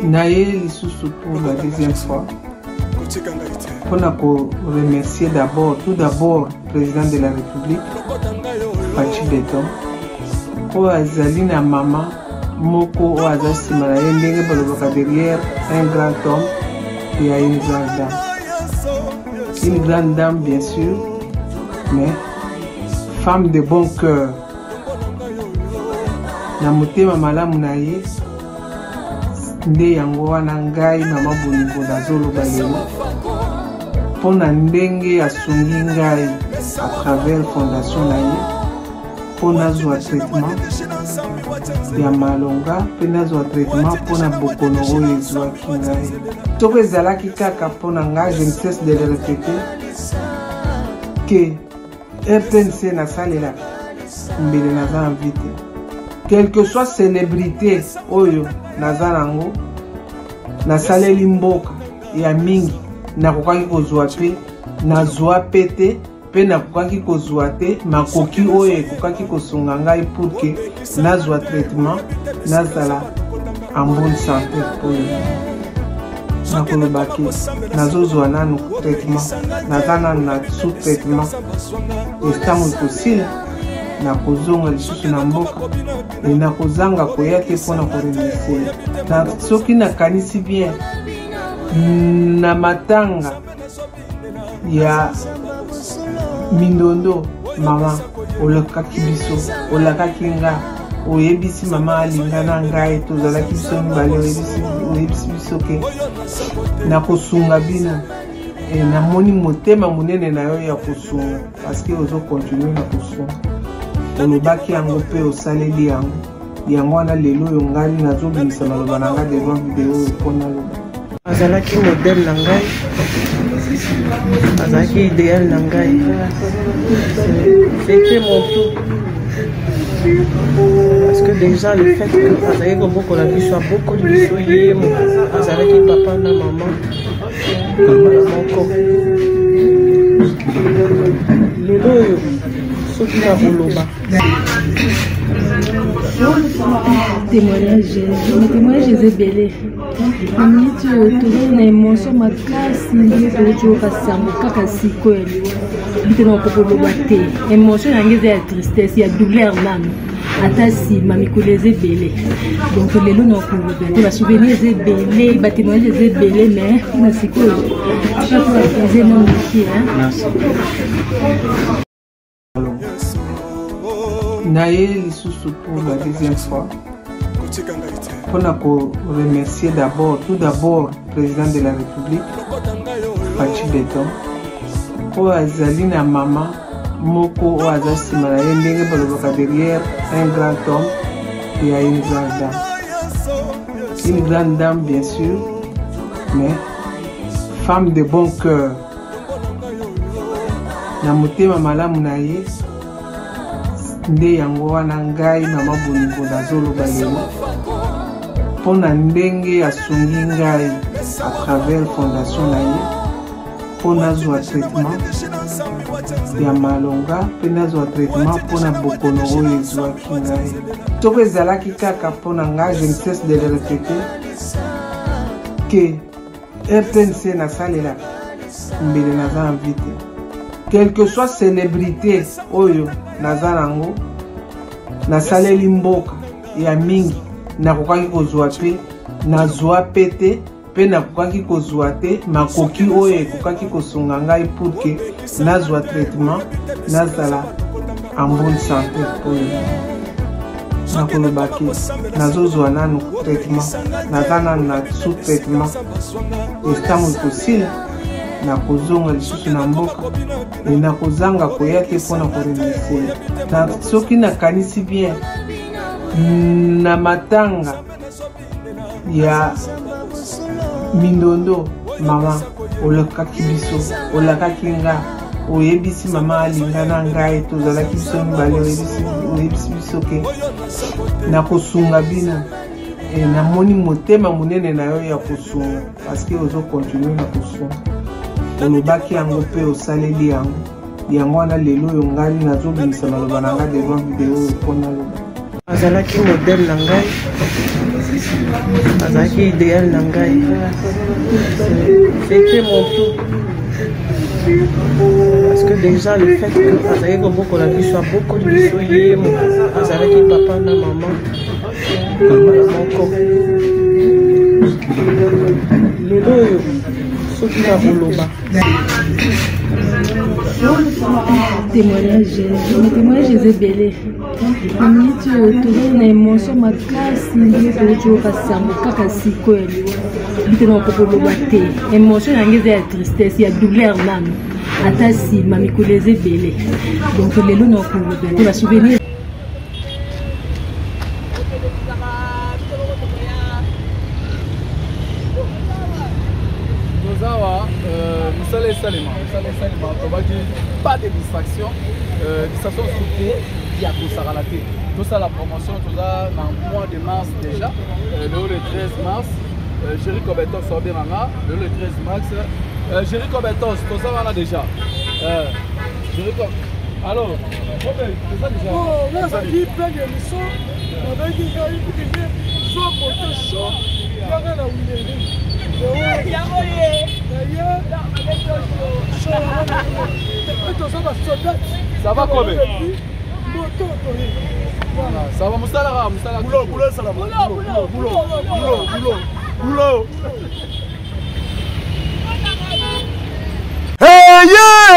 Naye lisusu pour la deuxième fois. On a remercier tout d'abord le président de la République, Fatou Beton, pour azali na maman moko o azasi maraye ndenge balobaka derrière un grand homme il y a une grande dame. Une grande dame bien sûr, mais femme de bon cœur. Na motema malamu na ye nde yango wana ngai mama bolingo nazoloba lelo mpona ndenge asungi ngai à travers fondation na ye mpo nazwa traitement ya malonga mpe nazwa traitement mpona bokono oyo ezwaki ngai soko ezalaki kaka mpona ngai je ne cesse de le répéter ke RTNC nasalela mbele naza na vie te quelle que soit célébrité oyo naza nango nasaleli mboka ya mingi nakokaki kozwa pe nazwa pe te mpe nakokaki kozwa te makoki oyo ekokaki kosunga ngai pour ke nazwa traitement nazala en bonne santé oyo nakolobaki nazozwa nanu traitement naza nanu na sous traitement estango ekosila nakozonga lisusu na mboka nakozanga koya te mpona koremercier na soki nakanisi bien na matanga ya mindondo mama olakaki biso olakaki nga oyebisi mama alinga na ngai tozalaki biso mibale oyebisi biso ke nakosunga bino namoni motema monene na yo ya kosunga parceke ozokontinue na kosunga olobaki yango mpe osaleli yango wana lelo oyo ngai nazobimisa maloba na ngai devant video oyo mpona loba azalaki modele na ngai azalaki idéal na ngai c'était mon tour parce que déjà le fait que azalaki kobokola biso abokoli biso ye azalaki papa na mama moko lelo oyo soki na koloba témoignage ezebele amiti oyo tozali na émotion makasi ndenge tokoti okasango kaka sikoyo bite na okokoloba te émotion yango eza ya tristesse ya douleur nano ata nsima mikolo eza ebele donc lelo na okoloba te basouvenir eza ebele batémoignage eza ebele mais na sikoyo eza na miki Naye lisusu pour la deuxième fois. On a remercier tout d'abord le président de la République, Fatou Beton, pour azali na maman moko o azasi maraye ndenge balobaka derrière un grand homme il y a une grande dame. Une grande dame bien sûr, mais femme de bon cœur. Na motema malamu na ye nde yango wana ngai mama bolingo nazoloba lelo mpona ndenge asungi ngai à travers fondation na ye mpo nazwa traitement ya malonga mpe nazwa traitement mpona bokono oyo ezwaki ngai soko ezalaki kaka mpona ngai je ne cesse de le répéter ke RTNC nasalela mbele naza na vie te quelle que soit célébrité oyo naza nango nasaleli mboka ya mingi nakokaki kozwa pe nazwa pe te mpe nakokaki kozwa te makoki oyo ekokaki kosunga ngai pour ke nazwa traitement nazala en bonne santé oyo nakolobaki nazozwa nanu traitement naza nanu na sous traitement estango ekosila nakozonga lisusu na mboka nakozanga koya te mpona koremercier na soki nakanisi bien na matanga ya mindondo mama olakaki biso olakaki nga oyebisi mama alinga na ngai tozalaki biso mibale oyebisi biso ke nakosunga bino namoni motema monene na yo ya kosunga parceke ozokontinue na kosunga olobaki yango mpe osaleli yango wana lelo oyo ngai nazobimisa maloba na ngai devant video oyo mpona loba azalaki modele na ngai azalaki idéal na ngai. C'était mon tour. Parce que déjà le fait que azalaki kobokola biso abokoli biso ye azalaki papa na mama moko. Lelo oyo soki na koloba témoignage ezebele na miniti oyo toza na émotion makasi ndenge tozokokasambo kaka sikoyo bite na kokoloba te émotion yango eza ya tristesse ya douleur nano ata nsima mikolo ezebele donc lelo na kokoloba te basouvenir. Pas de distraction, distraction surtout, il y a tout ça à la tête. Tout ça, la promotion, tout ça, dans le mois de mars déjà, le 13 mars, Jerry Cobetos sort bien le 13 mars, Jerry Cobetos, tout ça, on a déjà. Alors, c'est ça déjà. Oh, là, ça dit plein d'émissions, on a dit qu'il y a eu soit monté chaud, il y a rien à oublier. Ça va quoi? Ça va Moussalara, boulot. Hey yeah!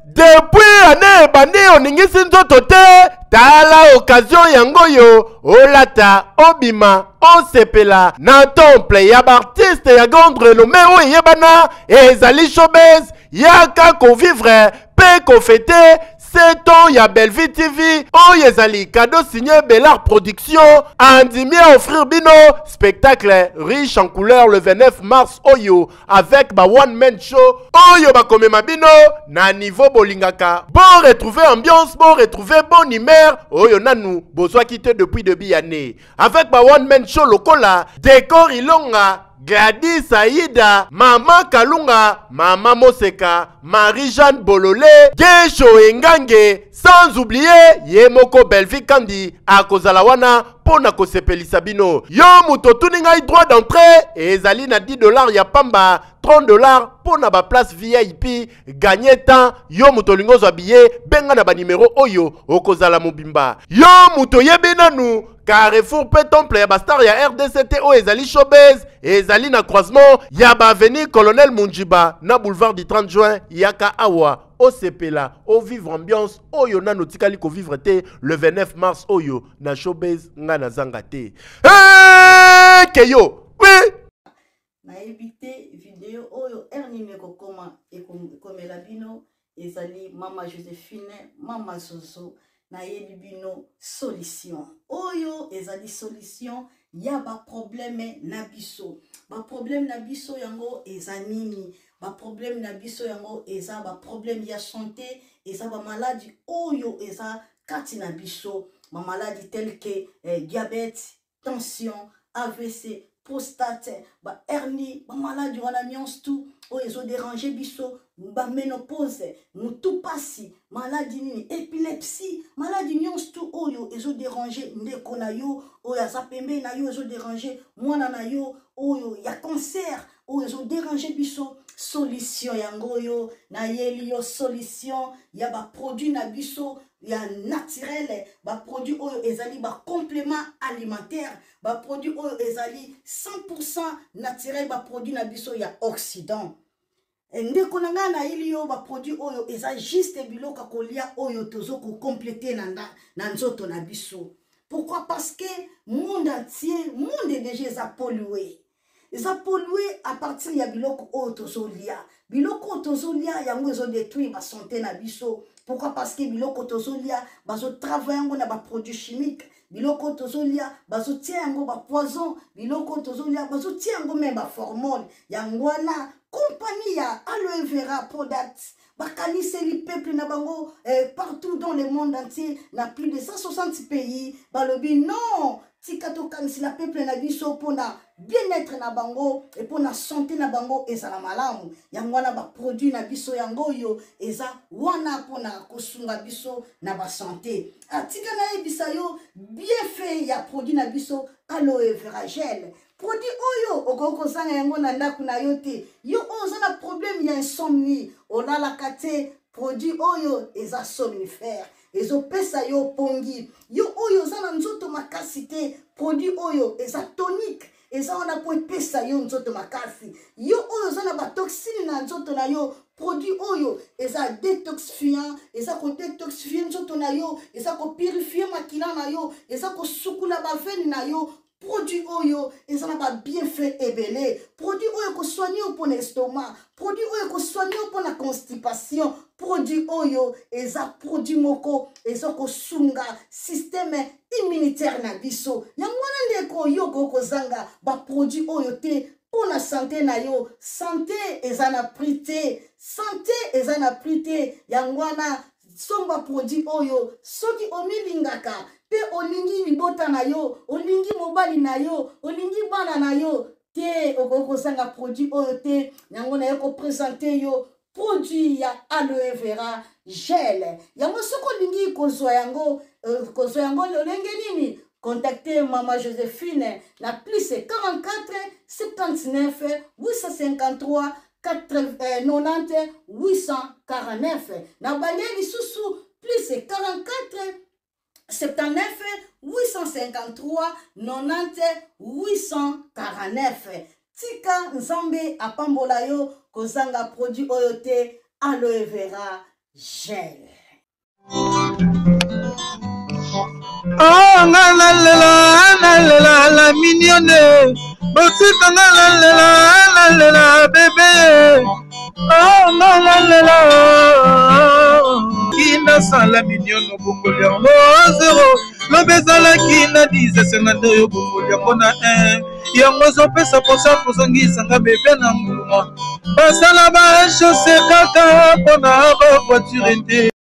Depuis année bande oningisi nzoto te tala occasion yango yo olata obima osepela na temple ya artiste ya grande renommée oyo yebana ezali showbiz yaka kovivre pe kofete 7 ans ya Bellevue TV oyo ezali cadeau signé Bellard Production andimi à offrir bino spectacle riche en couleurs le 29 mars oyo avec ba one man show oyo bakomema bino na niveau bolingaka bon retrouver ambiance bon retrouver bon humeur oyo nanu bozwa quitté depuis début année avec ba one man show lokola décor ilonga Gladys Aïda, Maman Kalunga, Maman Moseka, Marie-Jeanne Bololé, Gesho Engange, sans oublier Yemoko Bellevue Kandi, Akozalawana, Pona Kosepelisa bino. Yo muto tuninga droit d'entrée, et ezali na $10 ya pamba, $30 pona ba place VIP, gagner temps, yo muto lingo zo billet, benga na ba numéro oyo, okozala mobimba. Yo muto yebenanu, Carrefour pe temple ya bastar ya RDCT o ezali showbiz ezali na croisement ya ba avenue Colonel Munjiba na boulevard du 30 juin yaka awa o sepela o vivre ambiance oyo nano tikali ko vivre te le 29 mars oyo na showbiz nga na zanga te keyo oui na éviter vidéo oyo ernime ko koma e komela bino ezali mama Joséphine mama Zozo na yebi bino solution oyo ezali solution ya ba problème na biso yango eza nini ba problème na biso yango eza ba problème ya santé eza ba maladie oyo eza kati na biso ma maladie telle que diabète tension AVC prostate ba hernie ba maladie wana nyonso tout oyo ezo déranger biso ba ménopause mutu pasi maladie nini épilepsie maladie nyonso tout oyo ezo déranger ndeko na yo oyo aza pembe na yo ezo déranger mwana na yo oyo ya cancer oyo ezo déranger biso solution yango oyo na yeli yo solution ya ba produit na biso ya naturel ba produit oyo ezali ba complément alimentaire ba produit oyo ezali 100% naturel ba produit na biso ya Occident ndeko na nga na ili yo ba produit oyo eza juste biloko kolia oyo tozo ko compléter na nzoto na biso. Pourquoi? Parce que monde entier monde déjà est pollué. Eza pollué à partir ya biloko oyo tozo lia. Biloko tozo lia yango ezo détruire ba santé na biso. Pourquoi? Parce que biloko tozo lia bazo travailler yango na ba produits chimiques. Biloko tozolia bazo tia yango ba poison, biloko tozolia bazo tia yango même ba hormone. Yango na compagnie ya aloe vera products bakanise li peuple na bango partout dans le monde entier na plus de 160 pays balobi non tika tokanisi la peuple na biso pona bien-être na bango et pona santé na bango ezala malamu yango wana ba produit na biso yango yo eza wana pona kosunga biso na ba santé atika na ebisa yo bien fait ya produit na biso aloe vera gel produit oyo okokozanga yango na ndako na yo te yo oza na problème ya insomnie olalaka te produit oyo eza somnifère ezopesa yo pongi yo oyo oza na nzoto makasi te produit oyo eza tonique eza wana po epesa yo nzoto makasi yo oyo oza na batoxine na nzoto na yo produit oyo eza détoxifiant eza kodétoxifie nzoto na yo eza kopurifie makila na yo eza kosukula baveni na yo produit oyo eza na ba bienfait ebele produit oyo kosoigner pour l'estomac produit oyo kosoigner pour la constipation produit oyo eza produit moko eza kosunga système immunitaire na biso yango wana ndeko yo kokozanga ba produit oyo te pour la santé na yo santé eza na prix te santé eza na prix te yango wana somba produit oyo soki omilingaka pe olingi libota na yo olingi mobali na yo olingi bana na yo te okozanga produit oyo te yango na yo ko présenter yo produit ya aloe vera gel yango soko olingi kozwa yango lolenge nini contactez Maman Joséphine la plus 44 79 853 90 849 na bangeli susu plus 44 79 853 90 849 tika nzambe apambola yo kozanga produit oyo te aloe vera gel. Oh nalela la mignonne botika nalela bébé oh nalela kina sala mignonne bongoli yango zero lobezala kina 10 52 yo bongoli yango na 1 yango zopesa posa kozongisanga bebe na mbuma basala ba chaussée kaka mpona ba voiture te